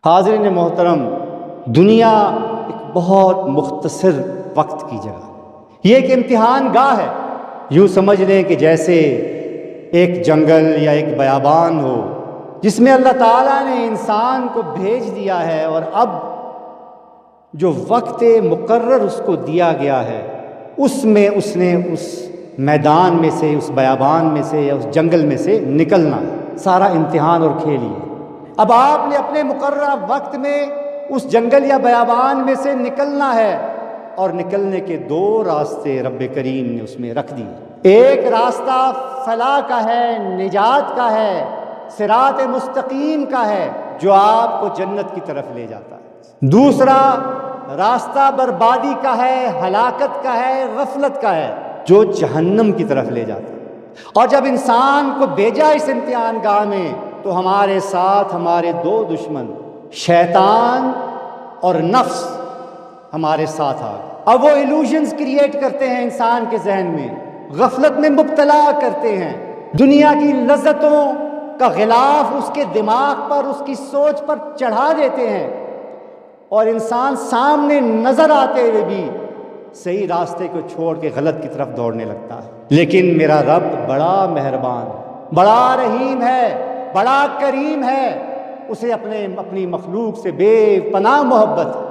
حاضرین محترم، دنیا ایک بہت مختصر وقت کی جگہ، یہ ایک امتحان گاہ ہے۔ یوں سمجھ لیں کہ جیسے ایک جنگل یا ایک بیابان ہو جس میں اللہ تعالیٰ نے انسان کو بھیج دیا ہے، اور اب جو وقت مقرر اس کو دیا گیا ہے اس میں اس نے اس میدان میں سے، اس بیابان میں سے یا اس جنگل میں سے نکلنا ہے۔ سارا امتحان اور کھیل ہی ہے۔ اب آپ نے اپنے مقررہ وقت میں اس جنگل یا بیابان میں سے نکلنا ہے، اور نکلنے کے دو راستے رب کریم نے اس میں رکھ دیے۔ ایک راستہ فلاح کا ہے، نجات کا ہے، صراط مستقیم کا ہے، جو آپ کو جنت کی طرف لے جاتا ہے۔ دوسرا راستہ بربادی کا ہے، ہلاکت کا ہے، غفلت کا ہے، جو جہنم کی طرف لے جاتا ہے۔ اور جب انسان کو بھیجا اس امتحان گاہ میں تو ہمارے ساتھ ہمارے دو دشمن شیطان اور نفس ہمارے ساتھ آ گئے۔ اب وہ ایلوژنز کریٹ کرتے ہیں انسان کے ذہن میں، غفلت میں مبتلا کرتے ہیں، دنیا کی لذتوں کا غلاف اس کے دماغ پر، اس کی سوچ پر چڑھا دیتے ہیں، اور انسان سامنے نظر آتے ہوئے بھی صحیح راستے کو چھوڑ کے غلط کی طرف دوڑنے لگتا ہے۔ لیکن میرا رب بڑا مہربان، بڑا رحیم ہے، بڑا کریم ہے، اسے اپنی مخلوق سے بے پناہ محبت ہے۔